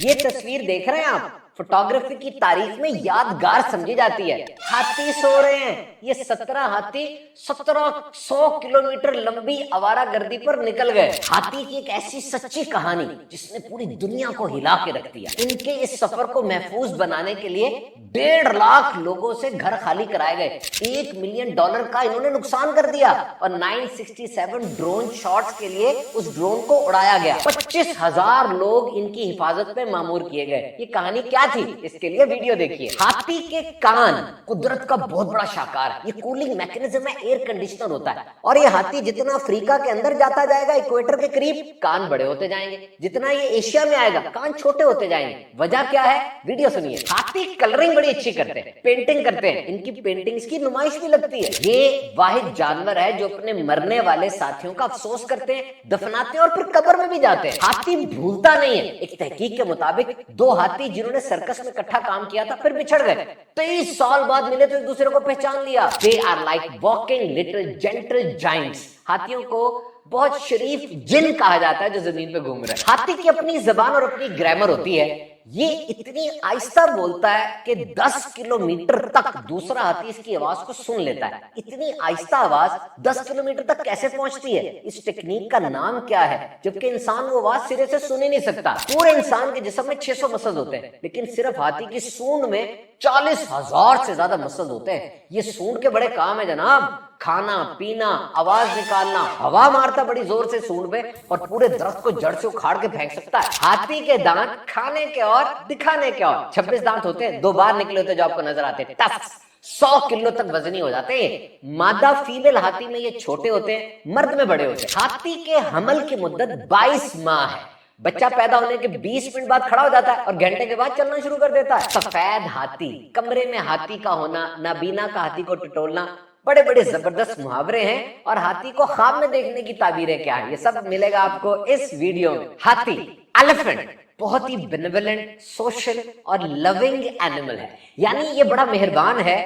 ये तस्वीर देख रहे हैं आप, फोटोग्राफी की तारीख में यादगार समझी जाती है। हाथी सो रहे हैं। ये 17 हाथी 1700 किलोमीटर लंबी आवारागर्दी पर निकल गए। हाथी की एक ऐसी सच्ची कहानी जिसने पूरी दुनिया को हिला के रख दिया। इनके इस सफर को महफूज बनाने के लिए 1.5 लाख लोगों से घर खाली कराए गए। $1 मिलियन का इन्होंने नुकसान कर दिया और 967 ड्रोन शॉट्स के लिए उस ड्रोन को उड़ाया गया। 25,000 लोग इनकी हिफाजत में मामूर किए गए। ये कहानी क्या थी, इसके लिए वीडियो देखिए। हाथी के कान कुदरत का बहुत बड़ा शाकार है। ये कूलिंग मैकेनिज्म में एयर कंडीशनर होता है और ये हाथी जितना अफ्रीका के अंदर जाता जाएगा इक्वेटर के करीब, कान बड़े होते जाएंगे। जितना ये एशिया में आएगा कान छोटे होते जाएंगे। वजह क्या है, वीडियो सुनिए। हाथी कलरिंग बड़ी अच्छी करते हैं, पेंटिंग करते हैं। इनकी पेंटिंग्स की नुमाइश भी लगती है। ये वाहिद जानवर है जो अपने मरने वाले साथियों का अफसोस करते हैं, दफनाते हैं और फिर कब्र में भी जाते हैं। हाथी भूलता नहीं है। एक तहकीक के मुताबिक 2 हाथी जिन्होंने सर्कस में इकट्ठा काम किया था फिर बिछड़ गए, 23 साल बाद मिले तो एक दूसरे को पहचान लिया। They are like walking little gentle giants. हाथियों को बहुत शरीफ जिन कहा जाता है जो जमीन पे घूम रहे हैं। हाथी की अपनी जबान और अपनी ग्रामर होती है। ये इतनी आहिस्ता बोलता है कि 10 किलोमीटर तक दूसरा हाथी इसकी आवाज को सुन लेता है। इतनी आहिस्ता आवाज 10 किलोमीटर तक कैसे पहुंचती है, इस टेक्निक का नाम क्या है, जबकि इंसान वो आवाज सिरे से सुन ही नहीं सकता। पूरे इंसान के जिस्म में 600 मसल्स होते हैं, लेकिन सिर्फ हाथी की सूंड में 40,000 से ज्यादा मसल्स होते हैं। ये सूंड के बड़े काम है जनाब, खाना पीना, आवाज निकालना। हवा मारता बड़ी जोर से सूंड में और पूरे दरख्त को जड़ से उखाड़ के फेंक सकता है। हाथी के दांत खाने के और दिखाने के और 26 दांत होते हैं, 2 बार निकले होते जो आपको नजर आते हैं। 100 किलो तक वजनी हो जाते हैं। मादा फीमेल हाथी में ये छोटे होते हैं, मर्द में बड़े होते हैं। हाथी के हमल की मुद्दत 22 माह है। बच्चा पैदा होने के 20 मिनट बाद खड़ा हो जाता है और घंटे के बाद चलना शुरू कर देता है। सफेद हाथी, कमरे में हाथी का होना, नाबीना का हाथी को टटोलना, बड़े बड़े जबरदस्त मुहावरे हैं और हाथी को ख्वाब में देखने की ताबीरें क्या है, ये सब मिलेगा आपको इस वीडियो में। हाथी, एलिफेंट, बहुत ही बेनेवोलेंट, सोशल और लविंग एनिमल है। यानी ये बड़ा मेहरबान है।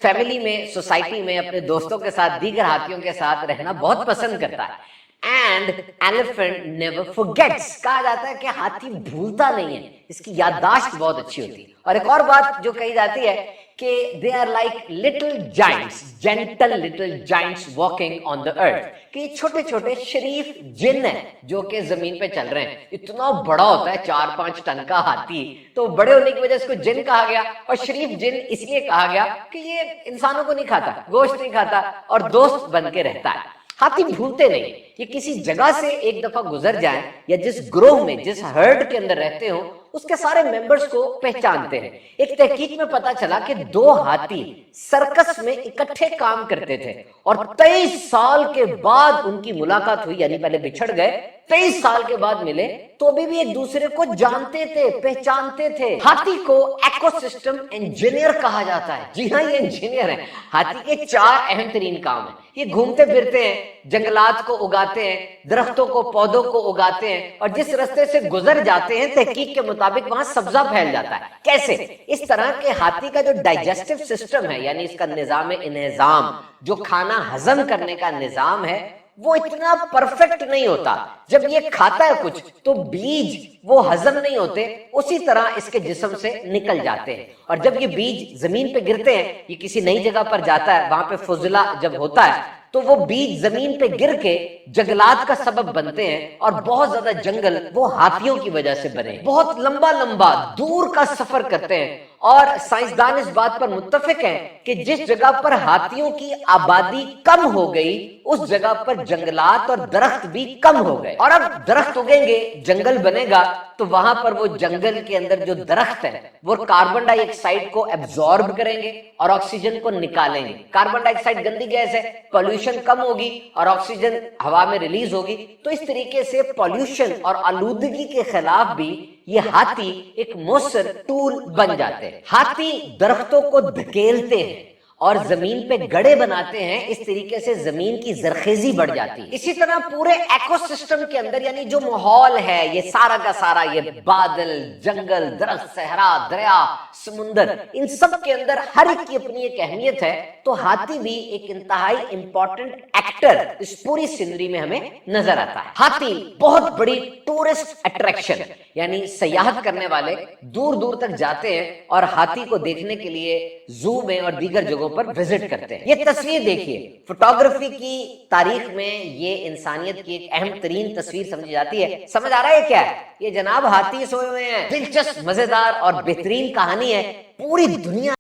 फैमिली में, सोसाइटी में, अपने दोस्तों के साथ, दीगर हाथियों के साथ रहना बहुत पसंद करता है। And elephant never forgets. कहा जाता है कि हाथी भूलता नहीं है, इसकी याददाश्त बहुत अच्छी होती है। और एक और बात जो कही जाती है कि they are like little giants, gentle little giants walking on the earth, कि छोटे छोटे शरीफ जिन है जो कि जमीन पे चल रहे हैं। इतना बड़ा होता है 4-5 टन का हाथी, तो बड़े होने की वजह से इसको जिन कहा गया। और शरीफ जिन इसलिए कहा गया कि ये इंसानों को नहीं खाता, गोश्त नहीं खाता और दोस्त बन के रहता है। हाथी भूलते नहीं। ये किसी जगह से एक दफा गुजर जाएं या जिस ग्रोह में, जिस हर्ड के अंदर रहते हो, उसके सारे मेंबर्स को पहचानते हैं। एक तहकीक में पता चला कि 2 हाथी सर्कस में इकट्ठे काम करते थे और 23 साल के बाद उनकी मुलाकात हुई। यानी पहले बिछड़ गए, 23 साल के बाद मिले तो भी एक दूसरे को जानते थे, पहचानते थे। हाथी को इकोसिस्टम इंजीनियर कहा जाता है। जी हाँ, ये इंजीनियर है। हाथी के 4 अहम तरीन काम है। ये घूमते फिरते हैं, जंगलात को उगाते हैं, दरख्तों को, पौधों को उगाते हैं और जिस रास्ते से गुजर जाते हैं तहकीक के मुताबिक वहां सब्जा फैल जाता है। कैसे? इस तरह के हाथी का जो डाइजेस्टिव सिस्टम है, यानी इसका निजाम इंतजाम, जो खाना हजम करने का निजाम है, वो इतना परफेक्ट नहीं होता। जब ये खाता है कुछ तो बीज वो हजम नहीं होते, उसी तरह इसके जिस्म से निकल जाते हैं। और जब ये बीज जमीन पे गिरते हैं, ये किसी नई जगह पर जाता है, वहां पे फुजला जब होता है तो वो बीज जमीन पे गिर के जंगलात का सबब बनते हैं और बहुत ज्यादा जंगल वो हाथियों की वजह से बने। बहुत लंबा लंबा दूर का सफर करते हैं और साइंसदान इस बात पर मुत्तफिक हैं कि जिस जगह पर हाथियों की आबादी कम हो गई उस जगह पर जंगलात और दरख्त भी कम हो गए। और अब दरख्त उगेंगे, जंगल बनेगा, तो वहां पर वो जंगल के अंदर जो दरख्त है वो कार्बन डाइऑक्साइड को एब्जॉर्ब करेंगे और ऑक्सीजन को निकालेंगे। कार्बन डाइऑक्साइड गंदी गैस है, पॉल्यूशन कम होगी और ऑक्सीजन हवा में रिलीज होगी। तो इस तरीके से पॉल्यूशन और आलूदगी के खिलाफ भी ये हाथी एक मौसर टूल बन जाते हैं। हाथी दरख्तों को धकेलते हैं और जमीन पे गड़े बनाते हैं। इस तरीके से जमीन की जरखेजी बढ़ जाती है। इसी तरह पूरे इकोसिस्टम के अंदर, यानी जो माहौल है, ये सारा का सारा, ये बादल, जंगल, दरख्त, सहरा, दरिया, समुंदर, इन सब के अंदर हर एक की अपनी एक अहमियत है। तो हाथी भी एक इंतहाई इंपॉर्टेंट एक्टर इस पूरी सीनरी में हमें नजर आता है। हाथी बहुत बड़ी टूरिस्ट अट्रैक्शन है, یعنی سیاحت کرنے والے دور دور تک جاتے ہیں اور ہاتھی کو دیکھنے کے لیے زو میں اور دیگر جگہوں پر وزٹ کرتے ہیں۔ یہ تصویر دیکھیے، فوٹوگرافی کی تاریخ میں یہ انسانیت کی ایک اہم ترین تصویر سمجھی جاتی ہے۔ سمجھ آ رہا ہے کیا ہے؟ یہ جناب ہاتھی سوئے ہوئے ہیں، دلچسپ، مزیدار اور بہترین کہانی ہے۔ پوری دنیا